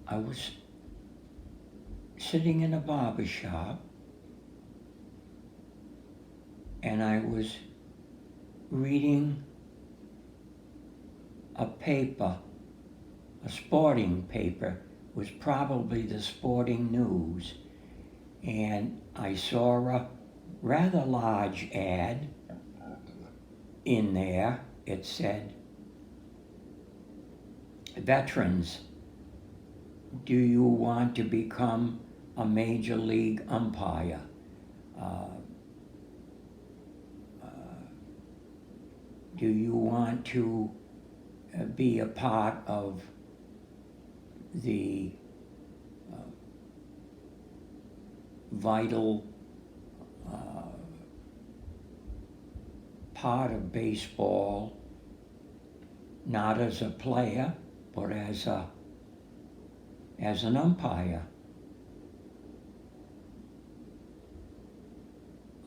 I was sitting in a barber shop and I was reading a paper, a sporting paper. It was probably the Sporting News, and I saw a rather large ad in there. It said, "Veterans, do you want to become a major league umpire? Uh, do you want to be a part of the vital part of baseball, not as a player, but as an umpire?"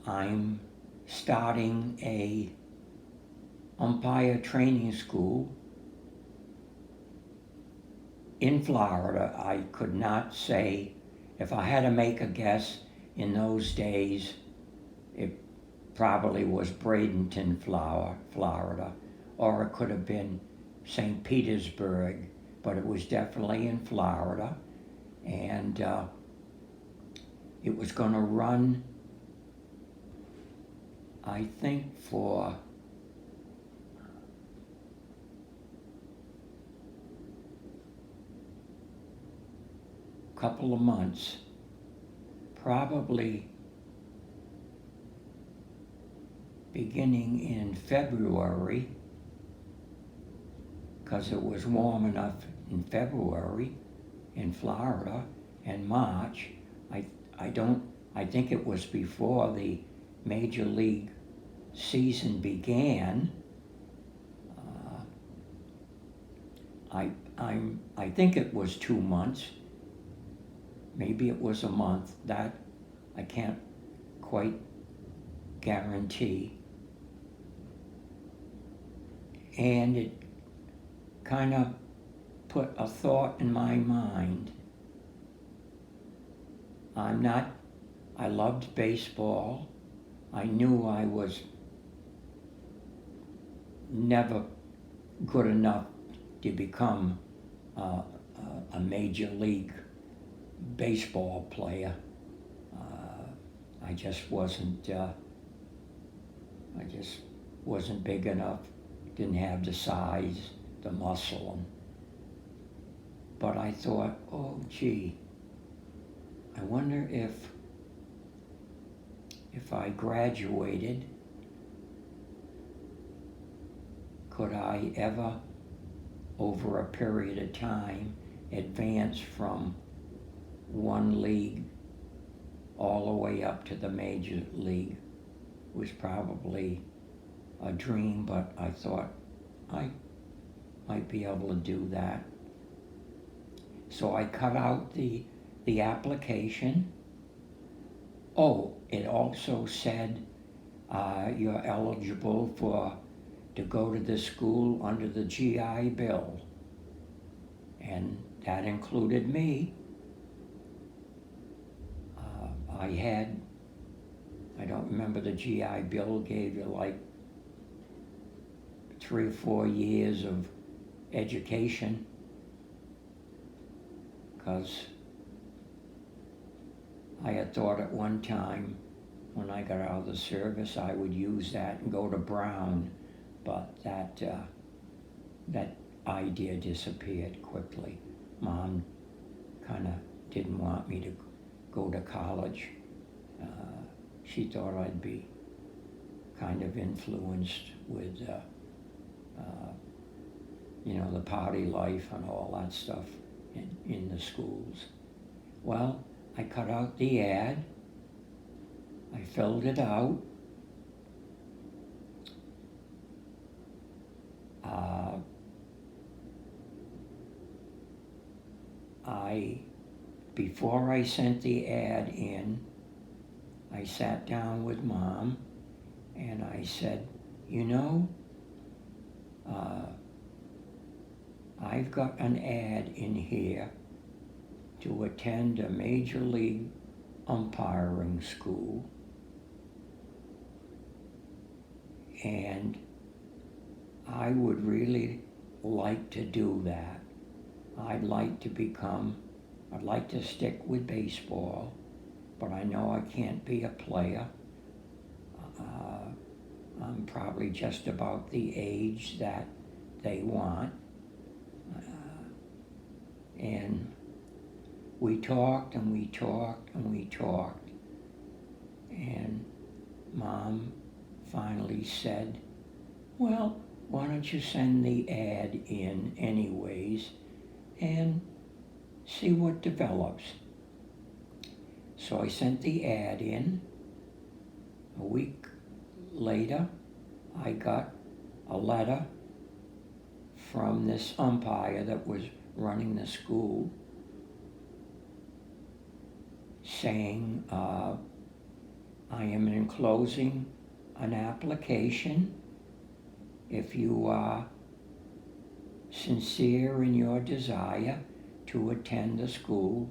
I'm starting a umpire training school in Florida. I could not say, if I had to make a guess, in those days, it probably was Bradenton, Florida, or it could have been St. Petersburg, but it was definitely in Florida. And it was going to run, I think, for a couple of months, probably beginning in February, because it was warm enough in February in Florida, and March. I think it was before the Major League season began. I think it was 2 months. Maybe it was a month. That I can't quite guarantee. And it kind of put a thought in my mind. I loved baseball. I knew I was never good enough to become a major league baseball player. I just wasn't big enough, didn't have the size, the muscle. But I thought, oh gee, I wonder if I graduated, could I ever, over a period of time, advance from one league all the way up to the major league? It was probably a dream, but I thought I might be able to do that. So I cut out the application. Oh, it also said you're eligible to go to the school under the GI Bill, and that included me. I don't remember, the GI Bill gave you like 3 or 4 years of education, because I had thought at one time when I got out of the service I would use that and go to Brown, but that idea disappeared quickly. Mom kind of didn't want me to go to college. She thought I'd be kind of influenced with the party life and all that stuff in the schools. Well, I cut out the ad, I filled it out. Before I sent the ad in, I sat down with Mom and I said, I've got an ad in here to attend a major league umpiring school, and I would really like to do that. I'd like to stick with baseball, but I know I can't be a player. I'm probably just about the age that they want. And we talked and we talked and we talked, and Mom finally said, well, why don't you send the ad in anyways and see what develops. So I sent the ad in. A week later, I got a letter from this umpire that was running the school saying, I am enclosing an application. If you are sincere in your desire to attend the school,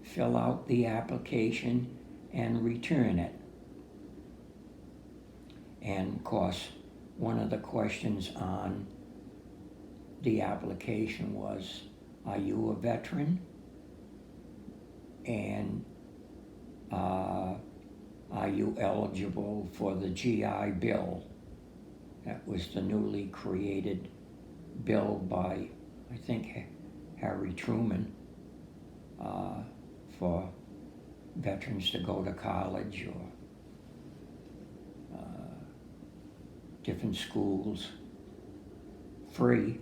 fill out the application and return it. And of course, one of the questions on the application was, are you a veteran? And are you eligible for the GI Bill? That was the newly created bill by, I think, Harry Truman, for veterans to go to college or different schools free.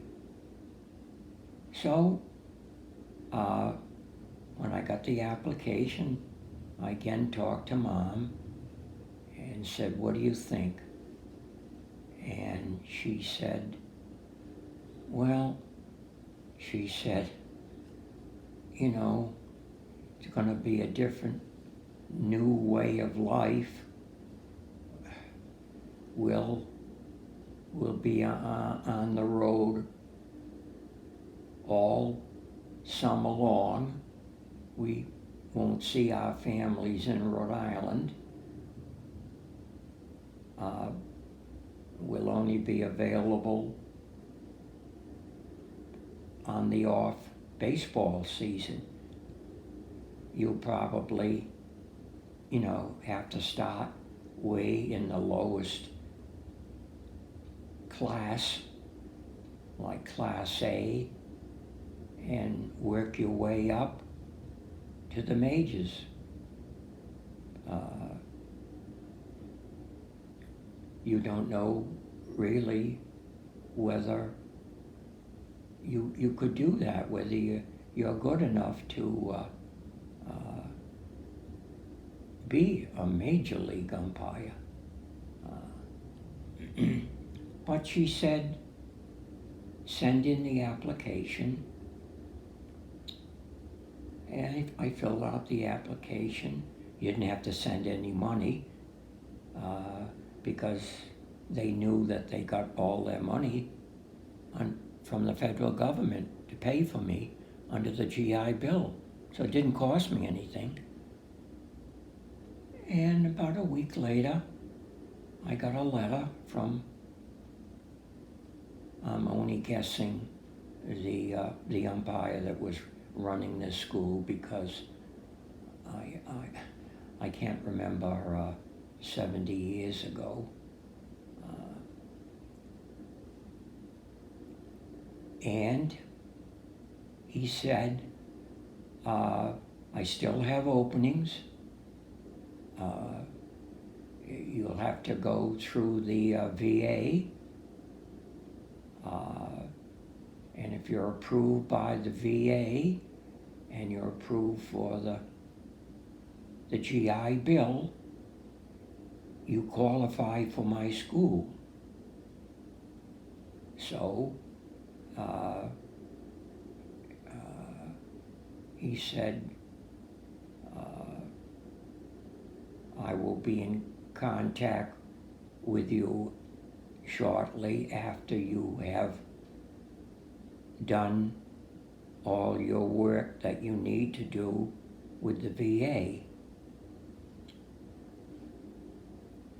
So when I got the application, I again talked to Mom and said, what do you think? And she said, well, you know, it's going to be a different, new way of life. We'll be on the road all summer long. We won't see our families in Rhode Island. We'll only be available on the off baseball season. You'll probably, have to start way in the lowest class, like Class A, and work your way up to the majors. You don't know really whether you could do that, whether you're good enough to be a major league umpire. But she said, send in the application. And I filled out the application. You didn't have to send any money because they knew that they got all their money from the federal government to pay for me under the GI Bill. So it didn't cost me anything. And about a week later, I got a letter from, I'm only guessing, the umpire that was running this school, because I can't remember 70 years ago. And he said, I still have openings. You'll have to go through the VA. And if you're approved by the VA and you're approved for the GI Bill, you qualify for my school. So he said, I will be in contact with you shortly after you have done all your work that you need to do with the VA.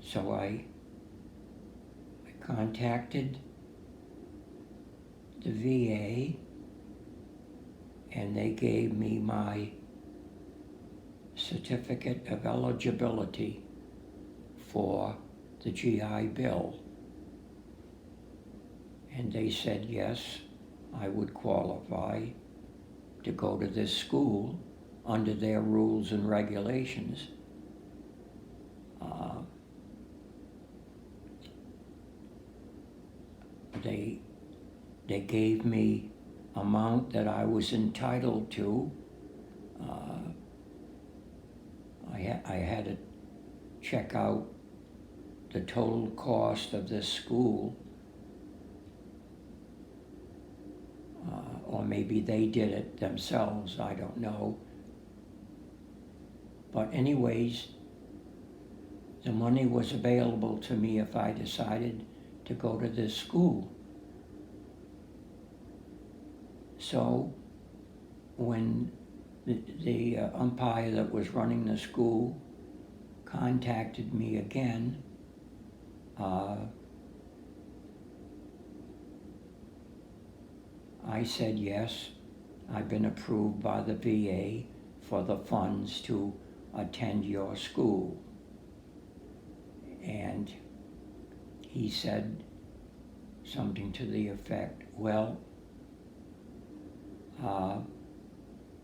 So I contacted the VA, and they gave me my certificate of eligibility for the GI Bill. And they said, yes, I would qualify to go to this school under their rules and regulations. They gave me amount that I was entitled to. I had to check out the total cost of this school, or maybe they did it themselves, I don't know. But anyways, the money was available to me if I decided to go to this school. So when the umpire that was running the school contacted me again, I said, yes, I've been approved by the VA for the funds to attend your school. And he said something to the effect, well,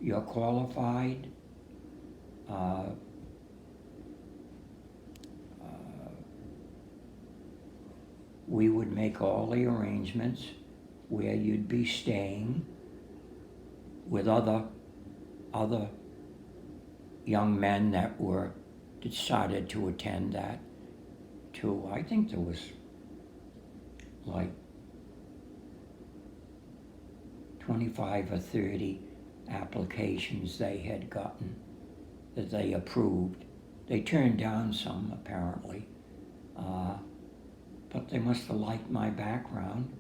you're qualified. We would make all the arrangements where you'd be staying with other young men that decided to attend that too. I think there was like 25 or 30 applications they had gotten that they approved. They turned down some apparently, but they must have liked my background.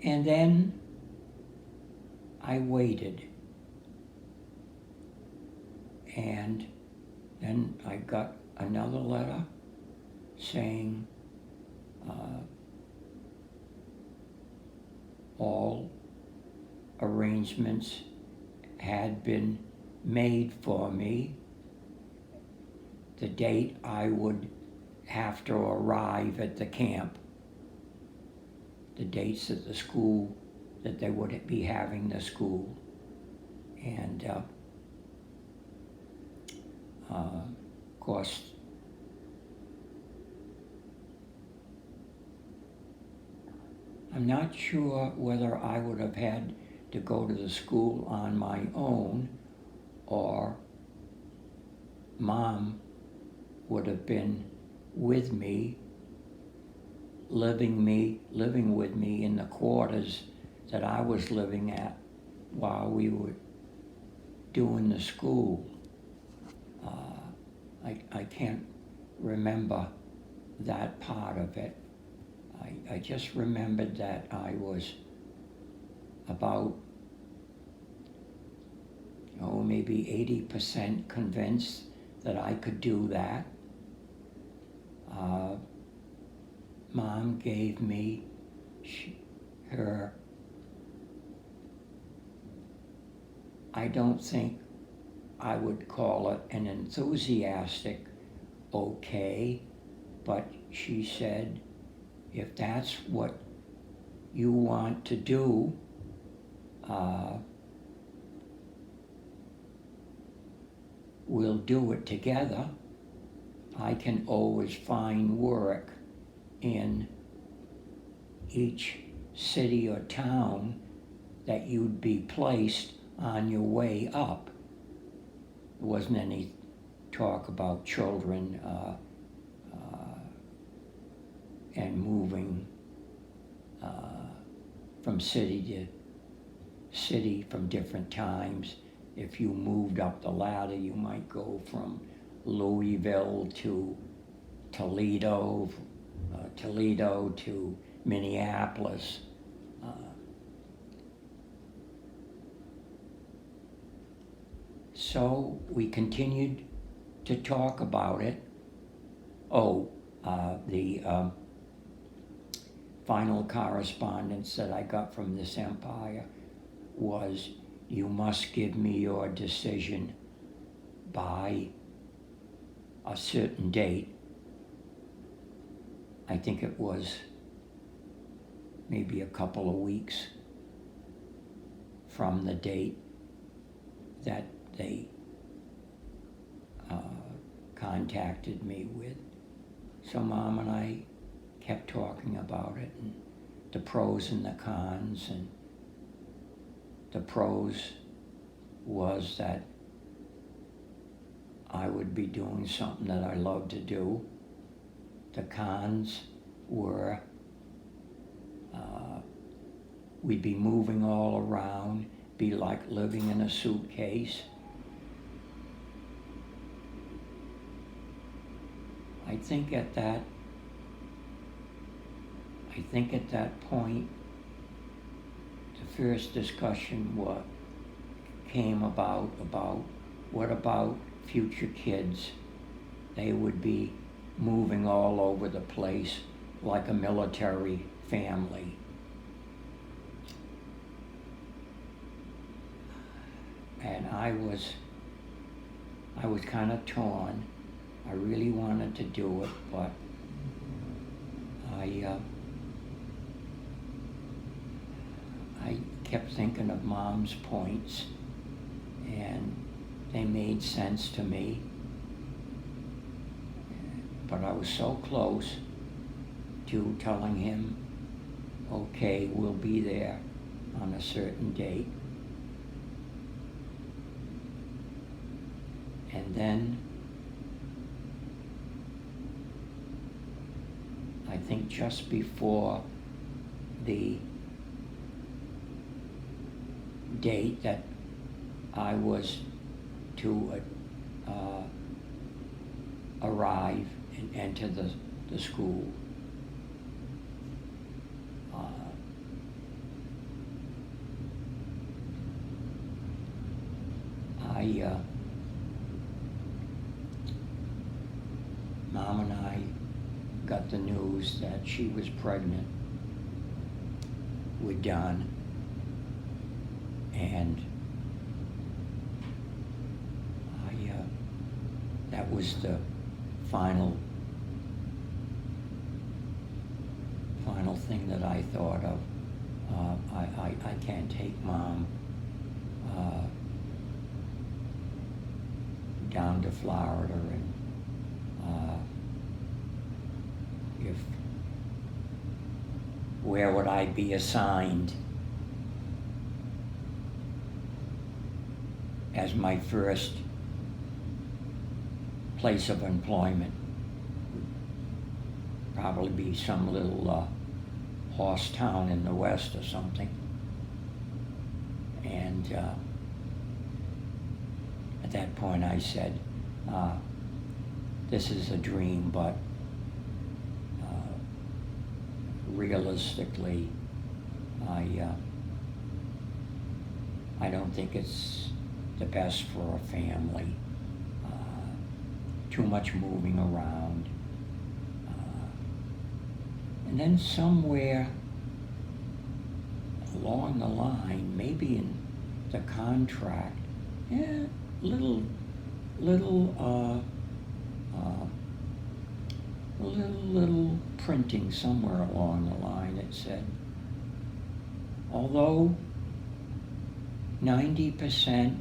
And then I waited, and then I got another letter saying all arrangements had been made for me. The date I would have to arrive at the camp, the dates at the school that they would be having the school, and of course I'm not sure whether I would have had to go to the school on my own or Mom would have been with me, living with me in the quarters that I was living at while we were doing the school. I can't remember that part of it. I just remembered that I was about, maybe 80% convinced that I could do that. Mom gave me her, I don't think I would call it an enthusiastic okay, but she said, if that's what you want to do, we'll do it together. I can always find work in each city or town that you'd be placed on your way up. There wasn't any talk about children and moving from city to city from different times. If you moved up the ladder, you might go from Louisville to Toledo, Toledo to Minneapolis. So we continued to talk about it. The final correspondence that I got from this umpire was, you must give me your decision by a certain date. I think it was maybe a couple of weeks from the date that they contacted me with. So Mom and I kept talking about it and the pros and the cons, and the pros was that I would be doing something that I love to do. The cons were we'd be moving all around, be like living in a suitcase. I think at that point, the first discussion came about what about future kids? They would be moving all over the place like a military family. And I was kind of torn. I really wanted to do it, but I kept thinking of Mom's points, and they made sense to me. But I was so close to telling him, okay, we'll be there on a certain date. And then I think just before the date that I was to arrive and enter the school, Mom and I got the news that she was pregnant with Don, and that was the final thing that I thought of. I can't take Mom down to Florida, and where would I be assigned as my first place of employment? Probably be some little horse town in the west or something. And at that point I said, this is a dream, but realistically, I don't think it's the best for a family. Too much moving around. And then somewhere along the line, maybe in the contract, little printing somewhere along the line, it said, although 90%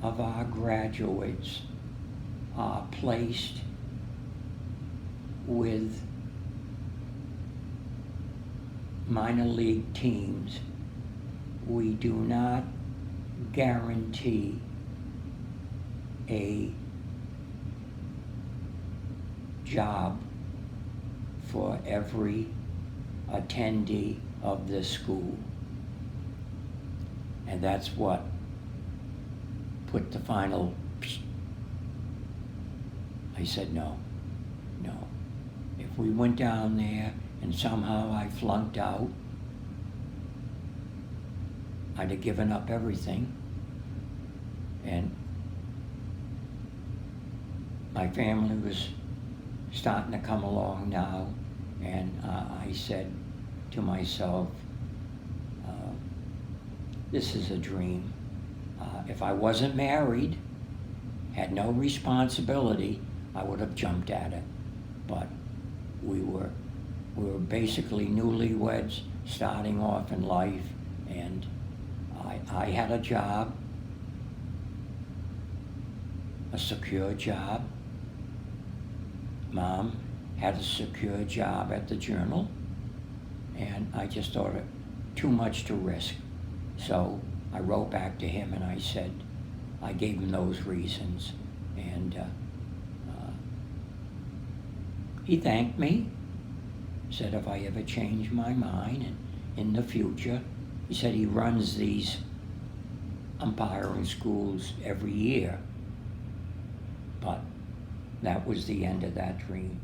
of our graduates are placed with minor league teams, we do not guarantee a job for every attendee of this school. And that's what put the final. I said, no. If we went down there and somehow I flunked out. I'd have given up everything, and my family was starting to come along now, and I said to myself, this is a dream. If I wasn't married, had no responsibility, I would have jumped at it. But we were basically newlyweds starting off in life, and I had a job, a secure job. Mom had a secure job at the Journal, and I just thought it too much to risk. So I wrote back to him and I said, I gave him those reasons, and he thanked me, said if I ever change my mind and in the future, he said he runs these umpiring schools every year, but that was the end of that dream.